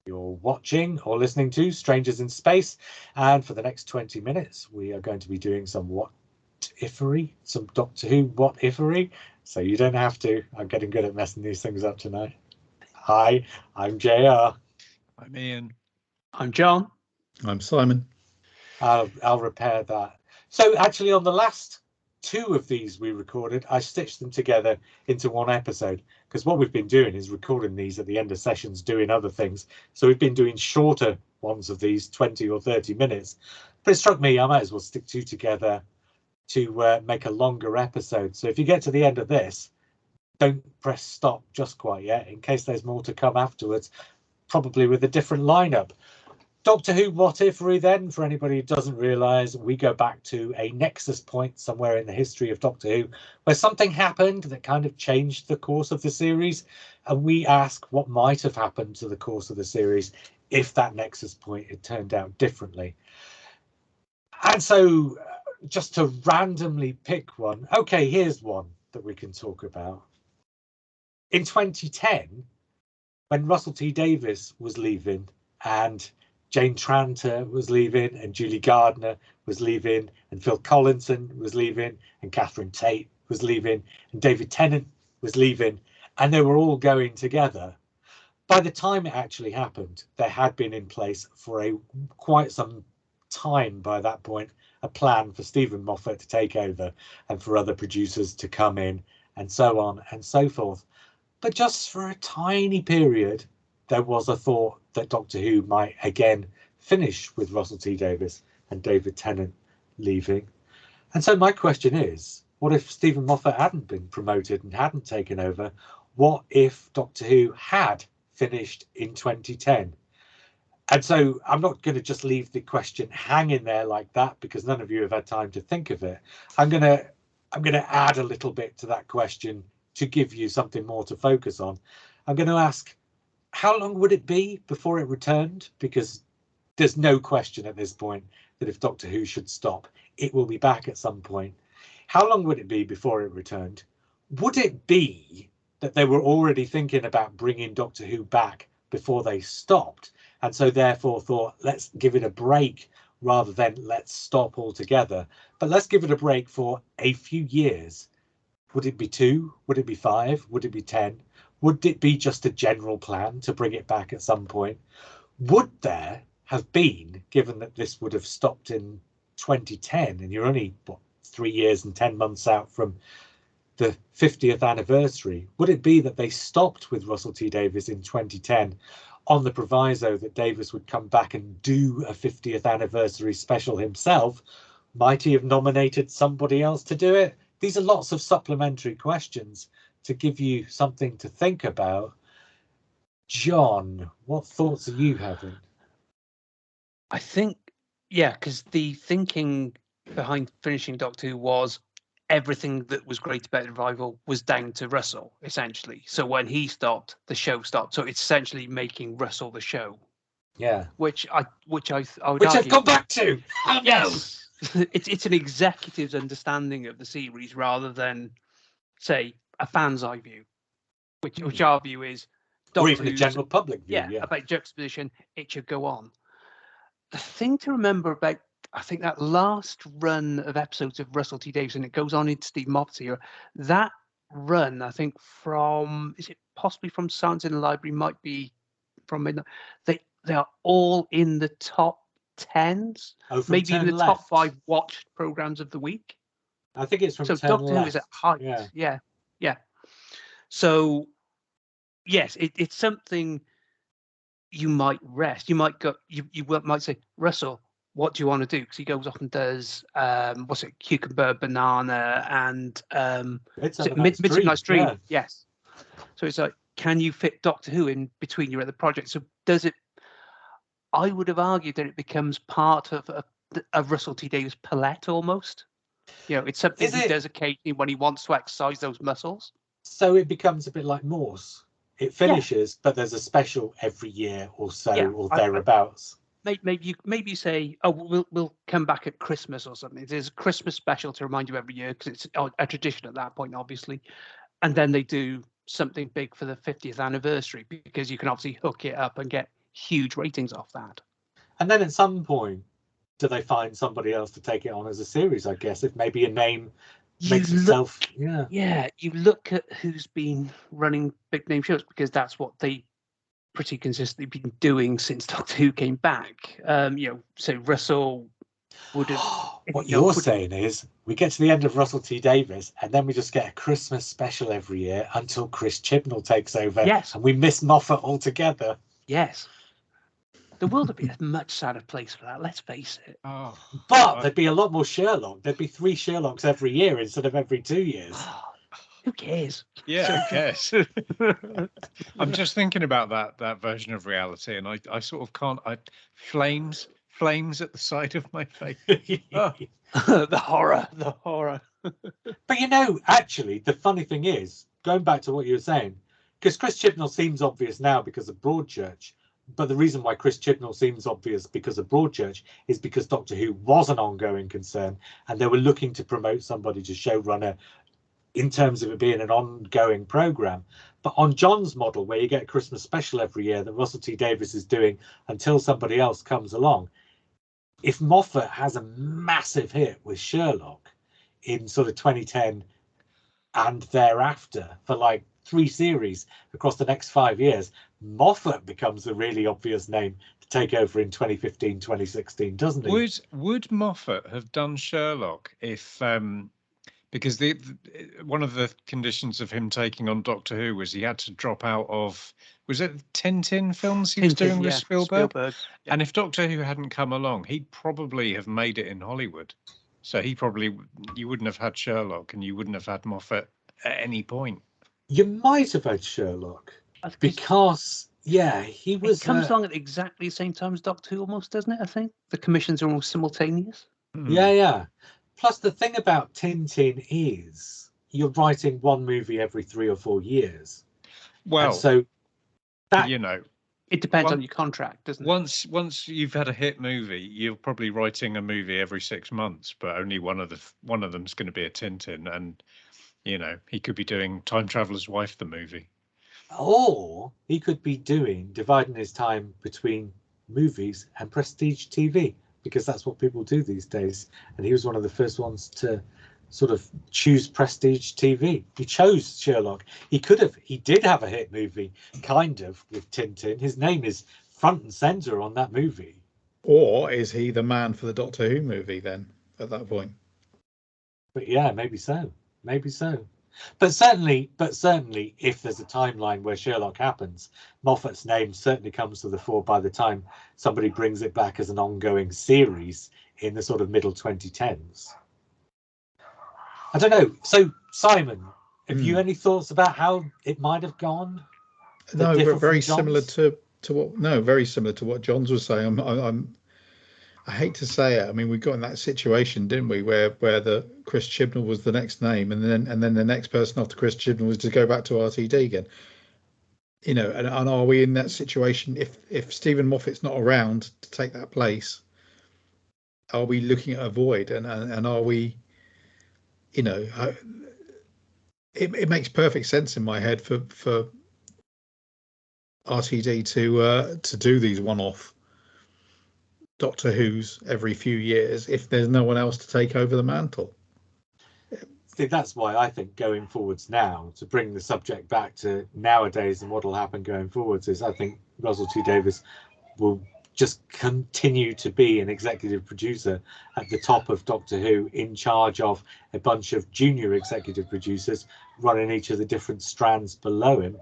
You're watching or listening to Strangers in Space, and for the next 20 minutes we are going to be doing some what-ifery, some Doctor Who what-ifery, so you don't have to. I'm getting good at messing these things up tonight. Hi, I'm JR. I'm Ian. I'm John. I'm Simon. I'll repair that. So actually on the last two of these we recorded, I stitched them together into one episode, because what we've been doing is recording these at the end of sessions, doing other things. So we've been doing shorter ones of these, 20 or 30 minutes. But it struck me I might as well stick two together to make a longer episode. So if you get to the end of this, don't press stop just quite yet, in case there's more to come afterwards, probably with a different lineup. Doctor Who what-ifery then, for anybody who doesn't realise, we go back to a nexus point somewhere in the history of Doctor Who where something happened that kind of changed the course of the series, and we ask what might have happened to the course of the series if that nexus point had turned out differently. And so just to randomly pick one, okay, here's one that we can talk about. In 2010, when Russell T Davies was leaving and Jane Tranter was leaving and Julie Gardner was leaving and Phil Collinson was leaving and Catherine Tate was leaving and David Tennant was leaving, and they were all going together. By the time it actually happened, there had been in place for quite some time by that point a plan for Stephen Moffat to take over and for other producers to come in and so on and so forth. But just for a tiny period, there was a thought that Doctor Who might again finish with Russell T Davies and David Tennant leaving. And so my question is, what if Stephen Moffat hadn't been promoted and hadn't taken over? What if Doctor Who had finished in 2010? And so I'm not going to just leave the question hanging there like that, because none of you have had time to think of it. I'm going to add a little bit to that question to give you something more to focus on. I'm going to ask, how long would it be before it returned? Because there's no question at this point that if Doctor Who should stop, it will be back at some point. How long would it be before it returned? Would it be that they were already thinking about bringing Doctor Who back before they stopped, and so therefore thought, let's give it a break rather than let's stop altogether, but let's give it a break for a few years? Would it be 2? Would it be 5? Would it be 10? Would it be just a general plan to bring it back at some point? Would there have been, given that this would have stopped in 2010 and you're only 3 years and 10 months out from the 50th anniversary, would it be that they stopped with Russell T Davies in 2010 on the proviso that Davies would come back and do a 50th anniversary special himself? Might he have nominated somebody else to do it? These are lots of supplementary questions to give you something to think about. John, what thoughts are you having? I think, yeah, because the thinking behind finishing Doctor Who was everything that was great about the revival was down to Russell, essentially. So when he stopped, the show stopped. So it's essentially making Russell the show. Yeah. Which I would Which argue, I've come back to. Oh, yes. It's an executive's understanding of the series rather than, say, a fan's eye view, which our view is, or even a general public view. Yeah, about juxtaposition, it should go on. The thing to remember about, I think, that last run of episodes of Russell T Davies, and it goes on into Steve Moffat's era, that run, I think, from, is it possibly from Silence in the Library, might be from Midnight, they are all in the top 10s, maybe even the top 5 watched programs of the week. I think it's from so Turn Doctor Left. Who is at height. Yeah. So yes, it's something you might rest. You might go. You might say, Russell, what do you want to do? Because he goes off and does what's it, Cucumber, Banana, and Midsummer Night's Dream. Yeah. Yes. So it's like, can you fit Doctor Who in between your other projects? So does it? I would have argued that it becomes part of a Russell T Davies palette almost. It's something he does occasionally when he wants to exercise those muscles. So it becomes a bit like Morse. It finishes, but there's a special every year or so, or thereabouts. Maybe you say, oh, we'll come back at Christmas or something. There's a Christmas special to remind you every year, because it's a tradition at that point, obviously. And then they do something big for the 50th anniversary, because you can obviously hook it up and get huge ratings off that. And then at some point, do they find somebody else to take it on as a series? I guess if maybe a name makes itself, Yeah, you look at who's been running big name shows, because that's what they pretty consistently been doing since Doctor Who came back. So Russell would have. What you're saying is we get to the end of Russell T Davies and then we just get a Christmas special every year until Chris Chibnall takes over. Yes. And we miss Moffat altogether. Yes. The world would be a much sadder place for that, let's face it. Oh, but there'd be a lot more Sherlock. There'd be 3 Sherlocks every year instead of every 2 years. Who cares? Yeah, who cares? I'm just thinking about that version of reality, and I sort of can't. Flames at the side of my face. The horror. But actually, the funny thing is, going back to what you were saying, because Chris Chibnall seems obvious now because of Broadchurch, but the reason why Chris Chibnall seems obvious because of Broadchurch is because Doctor Who was an ongoing concern, and they were looking to promote somebody to showrunner in terms of it being an ongoing program. But on John's model, where you get a Christmas special every year that Russell T Davies is doing until somebody else comes along, if Moffat has a massive hit with Sherlock in sort of 2010 and thereafter for like 3 series across the next 5 years, Moffat becomes a really obvious name to take over in 2015, 2016, doesn't he? Would Moffat have done Sherlock if because one of the conditions of him taking on Doctor Who was he had to drop out of, was it Tintin films he was doing with Spielberg? Yeah. And if Doctor Who hadn't come along, he'd probably have made it in Hollywood. So you wouldn't have had Sherlock, and you wouldn't have had Moffat at any point. You might have had Sherlock because he was. It comes along at exactly the same time as Doctor Who, almost, doesn't it? I think the commissions are almost simultaneous. Yeah. Plus, the thing about Tintin is you're writing one movie every 3 or 4 years. Well, and so that it depends on your contract, doesn't it? Once you've had a hit movie, you're probably writing a movie every 6 months, but only one of them's going to be a Tintin, and he could be doing Time Traveler's Wife, the movie, or he could be dividing his time between movies and prestige TV, because that's what people do these days. And he was one of the first ones to sort of choose prestige TV. He chose Sherlock. He did have a hit movie, kind of, with Tintin. His name is front and center on that movie. Or is he the man for the Doctor Who movie then at that point? But yeah, maybe so. But certainly, if there's a timeline where Sherlock happens, Moffat's name certainly comes to the fore by the time somebody brings it back as an ongoing series in the sort of middle 2010s. I don't know. So, Simon, have you any thoughts about how it might have gone? No, very similar to what. No, very similar to what John's was saying. I hate to say it. I mean, we got in that situation, didn't we, where the Chris Chibnall was the next name, and then the next person after Chris Chibnall was to go back to RTD again. And are we in that situation if Stephen Moffat's not around to take that place? Are we looking at a void, and are we? It makes perfect sense in my head for RTD to do these one-off Doctor Who's every few years if there's no one else to take over the mantle. See, that's why I think going forwards now, to bring the subject back to nowadays and what will happen going forwards, is I think Russell T Davies will just continue to be an executive producer at the top of Doctor Who, in charge of a bunch of junior executive producers running each of the different strands below him.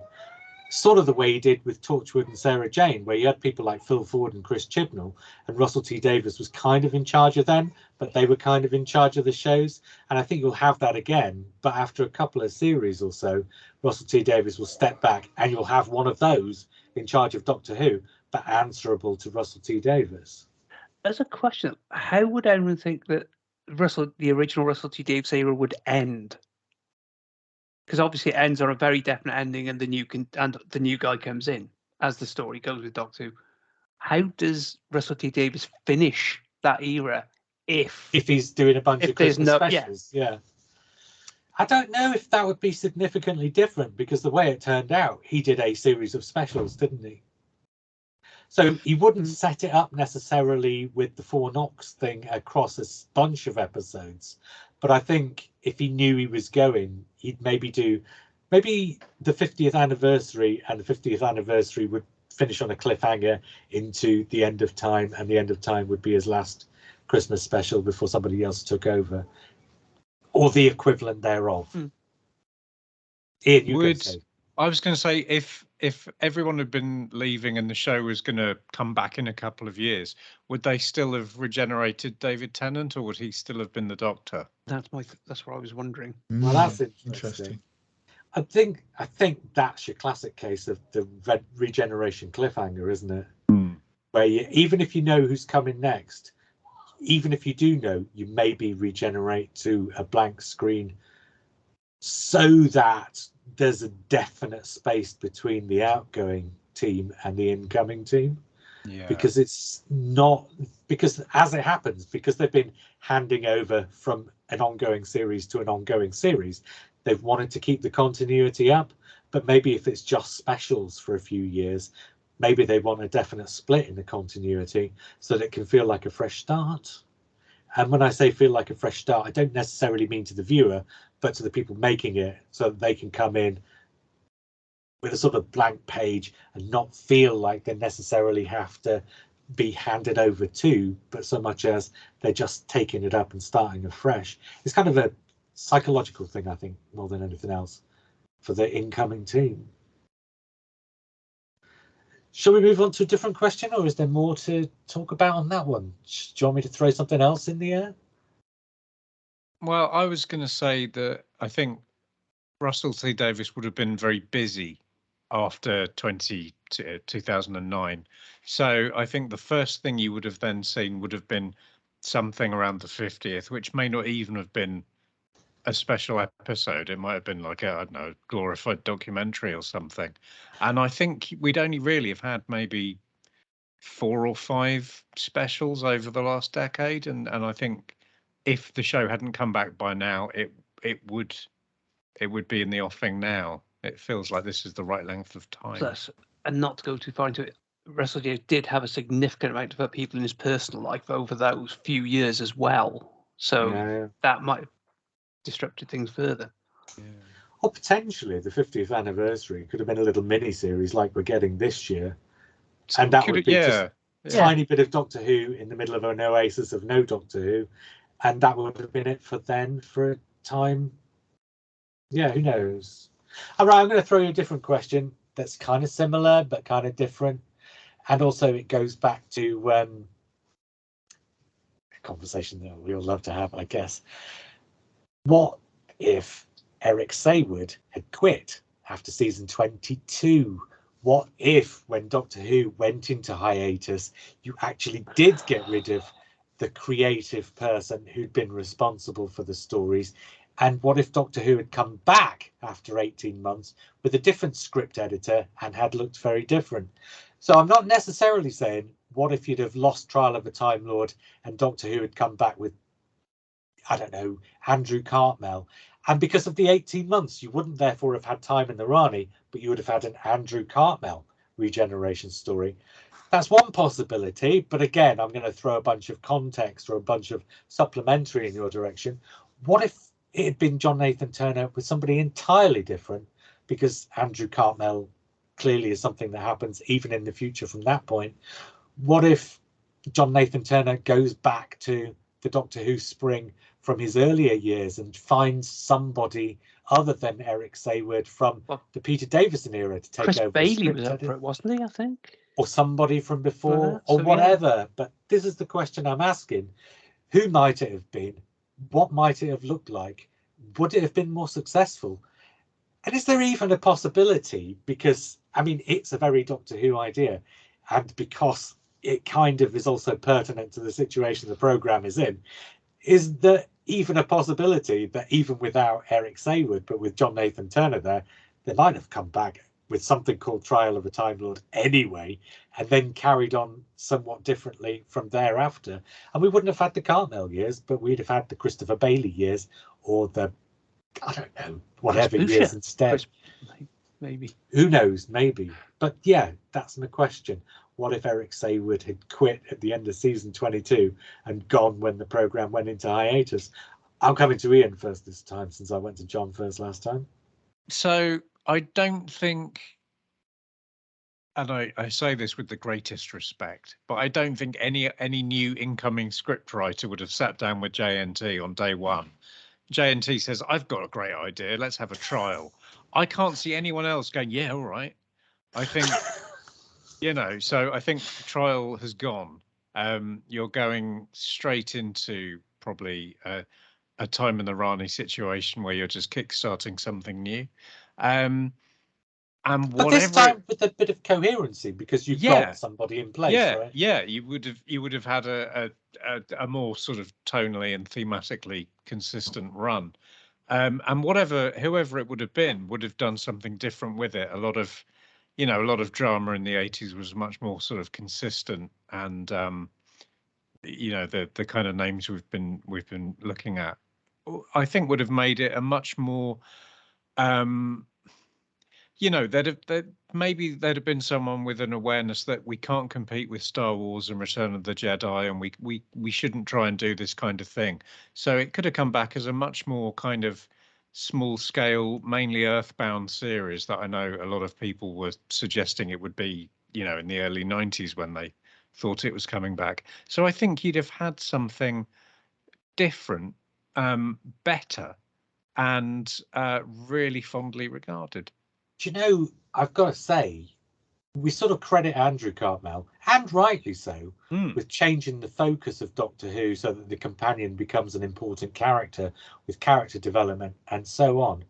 Sort of the way he did with Torchwood and Sarah Jane, where you had people like Phil Ford and Chris Chibnall, and Russell T Davies was kind of in charge of them, but they were kind of in charge of the shows. And I think you'll have that again, but after a couple of series or so, Russell T Davies will step back and you'll have one of those in charge of Doctor Who, but answerable to Russell T Davies. As a question, how would anyone think that the original Russell T Davies era would end? Because obviously it ends on a very definite ending, and the new guy comes in, as the story goes with Doctor Who. How does Russell T Davies finish that era if he's doing a bunch of Christmas specials? Yeah. I don't know if that would be significantly different, because the way it turned out, he did a series of specials, didn't he? So he wouldn't set it up necessarily with the Four Knocks thing across a bunch of episodes. But I think if he knew he was going, he'd maybe do the 50th anniversary, and the 50th anniversary would finish on a cliffhanger into the end of time, and the end of time would be his last Christmas special before somebody else took over, or the equivalent thereof. Ian, you could say. I was going to say, if everyone had been leaving and the show was going to come back in a couple of years, would they still have regenerated David Tennant, or would he still have been the Doctor? That's what I was wondering. Well, that's interesting. I think that's your classic case of the regeneration cliffhanger, isn't it? Where even if you know who's coming next, even if you do know, you maybe regenerate to a blank screen so that there's a definite space between the outgoing team and the incoming team. Yeah. Because as it happens, because they've been handing over from an ongoing series to an ongoing series, they've wanted to keep the continuity up. But maybe if it's just specials for a few years, maybe they want a definite split in the continuity so that it can feel like a fresh start. And when I say feel like a fresh start, I don't necessarily mean to the viewer, but to the people making it, so that they can come in with a sort of blank page and not feel like they necessarily have to be handed over to, but so much as they're just taking it up and starting afresh. It's kind of a psychological thing, I think, more than anything else, for the incoming team. Shall we move on to a different question, or is there more to talk about on that one? Do you want me to throw something else in the air? Well, I was going to say that I think Russell T Davies would have been very busy after 2009. So I think the first thing you would have then seen would have been something around the 50th, which may not even have been a special episode. It might have been like I don't know, glorified documentary or something. And I think we'd only really have had maybe 4 or 5 specials over the last decade, and I think if the show hadn't come back by now, it would be in the offing now. It feels like this is the right length of time. And not to go too far into it, Russell did have a significant amount of people in his personal life over those few years as well. So that might have disrupted things further. Yeah. Or potentially the 50th anniversary could have been a little mini series like we're getting this year. And that would be just a tiny bit of Doctor Who in the middle of an oasis of no Doctor Who. And that would have been it for a time. Yeah, who knows? All right, I'm going to throw you a different question that's kind of similar but kind of different. And also it goes back to a conversation that we all love to have, I guess. What if Eric Saywood had quit after season 22? What if, when Doctor Who went into hiatus, you actually did get rid of the creative person who'd been responsible for the stories? And what if Doctor Who had come back after 18 months with a different script editor and had looked very different? So I'm not necessarily saying, what if you'd have lost Trial of a Time Lord and Doctor Who had come back with, I don't know, Andrew Cartmel? And because of the 18 months, you wouldn't therefore have had time in the Rani, but you would have had an Andrew Cartmel regeneration story. That's one possibility. But again, I'm going to throw a bunch of context or a bunch of supplementary in your direction. What if it had been John Nathan Turner with somebody entirely different? Because Andrew Cartmel clearly is something that happens even in the future from that point. What if John Nathan Turner goes back to the Doctor Who spring from his earlier years and finds somebody other than Eric Saywood from the Peter Davison era to take Chris over? Bailey was up for it, wasn't he? I think, or somebody from before, or whatever. Yeah. But this is the question I'm asking: who might it have been? What might it have looked like? Would it have been more successful? And is there even a possibility? Because I mean, it's a very Doctor Who idea, and because it kind of is also pertinent to the situation the program is in, is there even a possibility that even without Eric Saywood, but with John Nathan Turner there, they might have come back with something called Trial of a Time Lord anyway, and then carried on somewhat differently from thereafter? And we wouldn't have had the Cartmel years, but we'd have had the Christopher Bailey years, or the, I don't know, whatever years instead. Maybe. Who knows? Maybe. But yeah, that's my question. what if Eric Saywood had quit at the end of season 22 and gone when the programme went into hiatus? I'm coming to Ian first this time, since I went to John first last time. So I don't think, and I say this with the greatest respect, but I don't think any new incoming scriptwriter would have sat down with JNT on day one. JNT says, I've got a great idea, let's have a trial. I can't see anyone else going, yeah, all right. I think, so I think the trial has gone. You're going straight into probably a Time and the Rani situation where you're just kickstarting something new. And but this time with a bit of coherency, because you've got somebody in place, right? Yeah, you would have had a more sort of tonally and thematically consistent run. And whoever it would have been would have done something different with it. A lot of drama in the 80s was much more sort of consistent, and the kind of names we've been looking at, I think, would have made it a much more maybe there'd have been someone with an awareness that we can't compete with Star Wars and Return of the Jedi, and we shouldn't try and do this kind of thing. So it could have come back as a much more kind of small scale, mainly Earthbound series that I know a lot of people were suggesting it would be, in the early 90s when they thought it was coming back. So I think you'd have had something different, better, and really fondly regarded. Do you know, I've got to say, we sort of credit Andrew Cartmel, and rightly so, with changing the focus of Doctor Who so that the companion becomes an important character with character development and so on.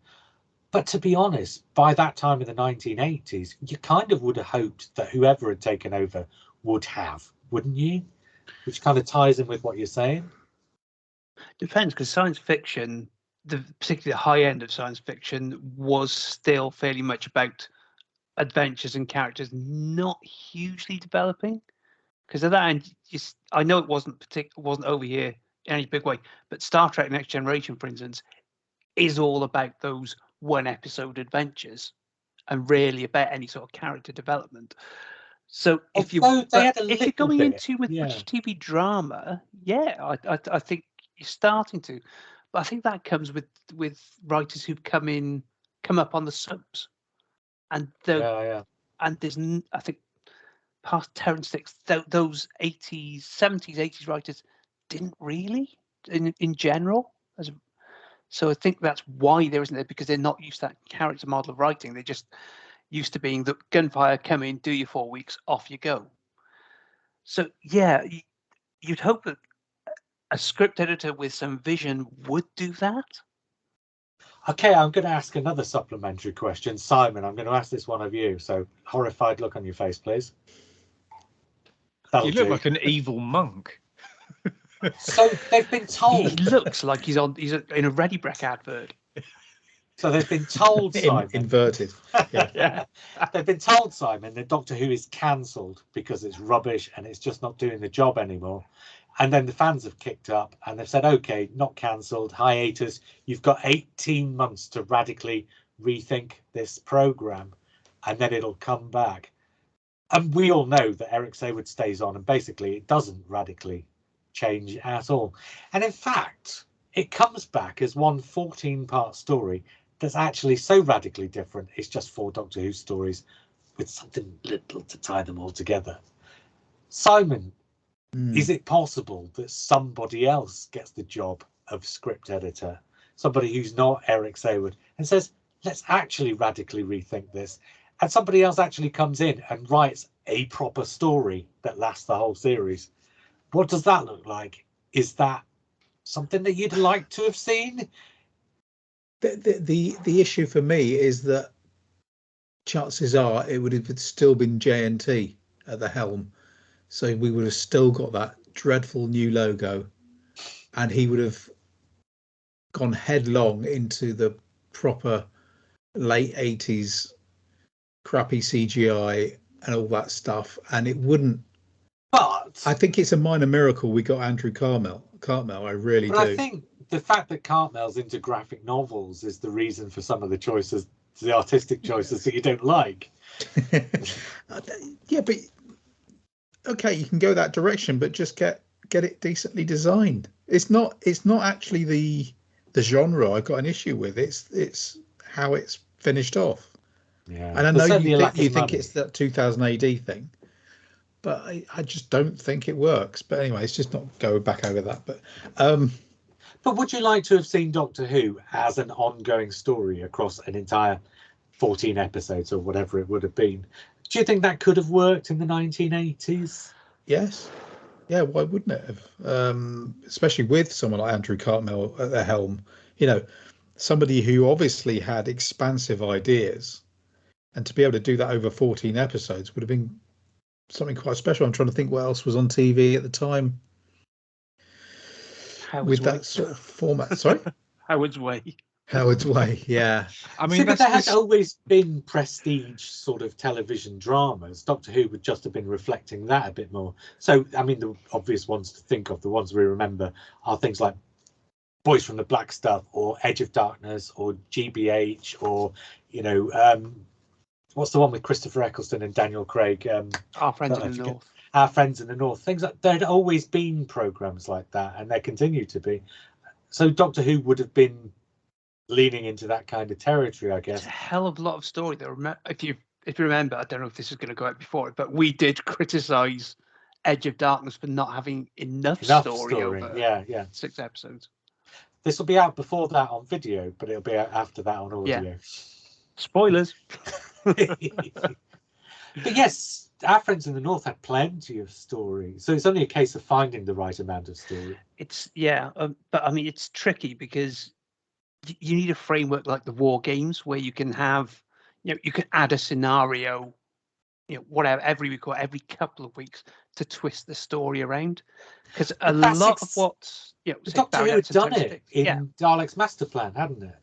But to be honest, by that time in the 1980s, you kind of would have hoped that whoever had taken over would have, wouldn't you? Which kind of ties in with what you're saying. Depends, because science fiction, particularly the high end of science fiction, was still fairly much about adventures and characters not hugely developing. Because at that end, I know it wasn't over here in any big way, but Star Trek Next Generation, for instance, is all about those one episode adventures and really about any sort of character development. So if you're going into with British TV drama, I think you're starting to, but I think that comes with writers who've come up on the soaps, and and there's, I think, past Terrance Dicks, those 80s, 70s, 80s writers didn't really, in general. So I think that's why there isn't there, because they're not used to that character model of writing. They're just used to being the gunfire, come in, do your 4 weeks, off you go. So yeah, you'd hope that a script editor with some vision would do that. Okay, I'm going to ask another supplementary question. Simon, I'm going to ask this one of you. So, horrified look on your face, please. You look like an evil monk. So they've been told. He looks like he's in a Ready Breck advert. So they've been told, Simon. Inverted. Yeah. They've been told, Simon, that Doctor Who is cancelled because it's rubbish and it's just not doing the job anymore. And then the fans have kicked up and they've said, OK, not cancelled, hiatus. You've got 18 months to radically rethink this programme and then it'll come back. And we all know that Eric Saywood stays on and basically it doesn't radically change at all. And in fact, it comes back as one 14-part story that's actually so radically different. It's just 4 Doctor Who stories with something little to tie them all together. Simon, is it possible that somebody else gets the job of script editor, somebody who's not Eric Saywood, and says, let's actually radically rethink this, and somebody else actually comes in and writes a proper story that lasts the whole series? What does that look like? Is that something that you'd like to have seen? The issue for me is that chances are it would have still been JNT at the helm. So we would have still got that dreadful new logo, and he would have gone headlong into the proper late 80s crappy CGI and all that stuff, and it wouldn't. But I think it's a minor miracle we got Andrew Cartmel. I really do. I think the fact that Cartmel's into graphic novels is the reason for some of the choices, the artistic choices that you don't like. Yeah, but okay, you can go that direction, but just get it decently designed. It's not actually the genre I've got an issue with. It's how it's finished off. Yeah, And I know there's certainly a lack you of think money. it's that 2000 AD thing, but I just don't think it works. But anyway, it's just not go back over that. But would you like to have seen Doctor Who as an ongoing story across an entire 14 episodes or whatever it would have been? Do you think that could have worked in the 1980s? Yes. Yeah, why wouldn't it have? Especially with someone like Andrew Cartmel at the helm, somebody who obviously had expansive ideas, and to be able to do that over 14 episodes would have been something quite special. I'm trying to think what else was on TV at the time with that sort of format. Sorry? Howard's Way. Howard's Way, yeah. I mean, but there has always been prestige sort of television dramas. Doctor Who would just have been reflecting that a bit more. So, I mean, the obvious ones to think of, the ones we remember, are things like Boys from the Black Stuff, or Edge of Darkness, or GBH, or, what's the one with Christopher Eccleston and Daniel Craig? Our Friends in the North. Our Friends in the North. Things like there'd always been programs like that, and there continue to be. So Doctor Who would have been leaning into that kind of territory, I guess. It's a hell of a lot of story there. If you remember, I don't know if this is going to go out before it, but we did criticize Edge of Darkness for not having enough story over 6 episodes. This will be out before that on video, but it'll be out after that on audio. Yeah. Spoilers. But yes, Our Friends in the North had plenty of story, so it's only a case of finding the right amount of story. But I mean, it's tricky because you need a framework like the War Games where you can have, you can add a scenario, whatever, every week or every couple of weeks to twist the story around. Because a lot of what's, Doctor Who had done it in Dalek's Master Plan, hadn't it?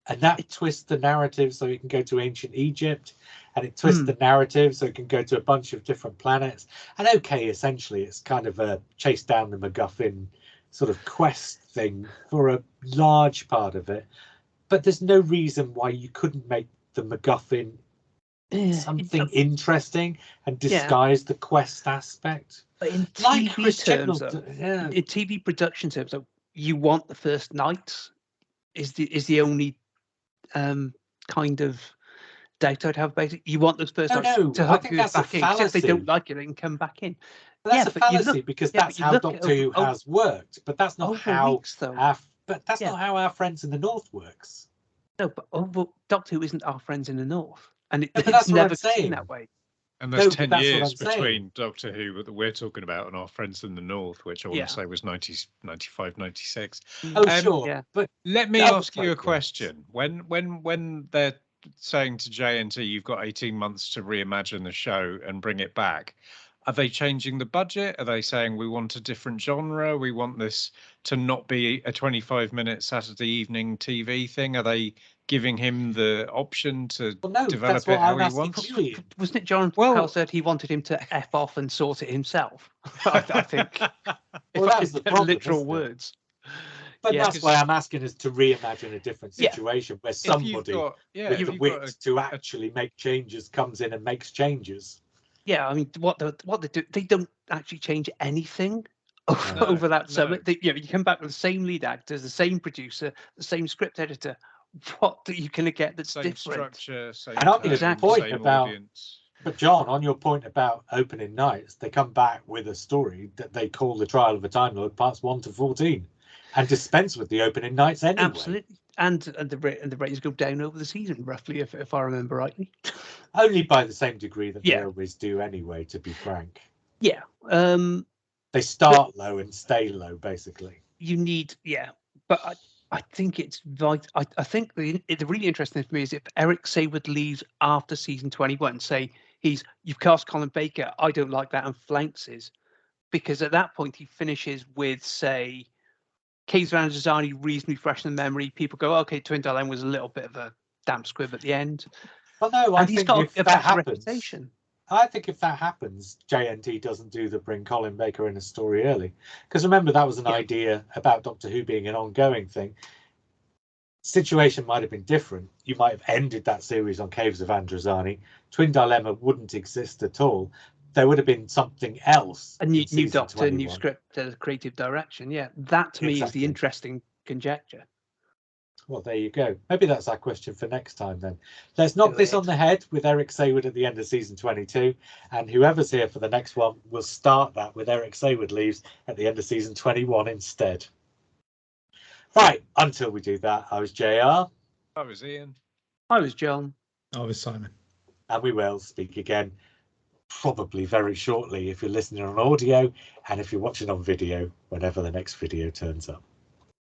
And that twists the narrative so it can go to ancient Egypt, and it twists the narrative so it can go to a bunch of different planets. And okay, essentially, it's kind of a chase down the MacGuffin sort of quest thing for a large part of it. But there's no reason why you couldn't make the MacGuffin something interesting and disguise the quest aspect. But in like TV terms, in TV production terms, you want the first night is the only kind of doubt I'd have about it. You want those first nights to hook you back in. Because if they don't like it, they can come back in. But that's a fallacy because that's how Doctor Who has worked. But that's not how not how Our Friends in the North works. No, but Doctor Who isn't Our Friends in the North, and it's never seen that way. And there's 10 years between Doctor Who that we're talking about and Our Friends in the North, which I want to say was 95, 96. Oh, sure. Yeah. But let me ask you a question. When they're saying to JNT, you've got 18 months to reimagine the show and bring it back, are they changing the budget? Are they saying we want a different genre? We want this to not be a 25-minute Saturday evening TV thing? Are they giving him the option to develop it how he wants? Wasn't it John Powell said he wanted him to F off and sort it himself? I think. Well, that was the problem, literal words. But that's why I'm asking us to reimagine a different situation where somebody with the wit to actually make changes comes in and makes changes. Yeah, I mean, what they do, they don't actually change anything over that summer. You come back with the same lead actors, the same producer, the same script editor. What are you going to get that's same different? Structure, same and on your point about, audience. But John, on your point about opening nights, they come back with a story that they call The Trial of a Time Lord, parts 1 to 14, and dispense with the opening nights anyway. Absolutely, and the ratings go down over the season, roughly, if I remember rightly. Only by the same degree that they always do anyway, to be frank. Yeah. They start low and stay low, basically. You need, but I think it's right. I think the really interesting thing for me is if Eric Saywood leaves after season 21, say you've cast Colin Baker, I don't like that, and flounces, because at that point he finishes with, say, Caves of Androzani reasonably fresh in the memory. People go, okay, Twin Dilemma was a little bit of a damp squib at the end. Well, no, I think if that happens, reputation. I think if that happens, JNT doesn't do the bring Colin Baker in a story early. Because remember, that was an idea about Doctor Who being an ongoing thing. Situation might have been different. You might have ended that series on Caves of Androzani. Twin Dilemma wouldn't exist at all. there would have been something else. A in new season doctor, new 21. script, creative direction. Yeah, that to me is Exactly. the interesting conjecture. Well, there you go. Maybe that's our question for next time then. Let's knock this on the head with Eric Sayward at the end of season 22, and whoever's here for the next one will start that with Eric Sayward leaves at the end of season 21 instead. Right, until we do that, I was JR. I was Ian. I was John. I was Simon. And we will speak again probably very shortly if you're listening on audio, and if you're watching on video, whenever the next video turns up.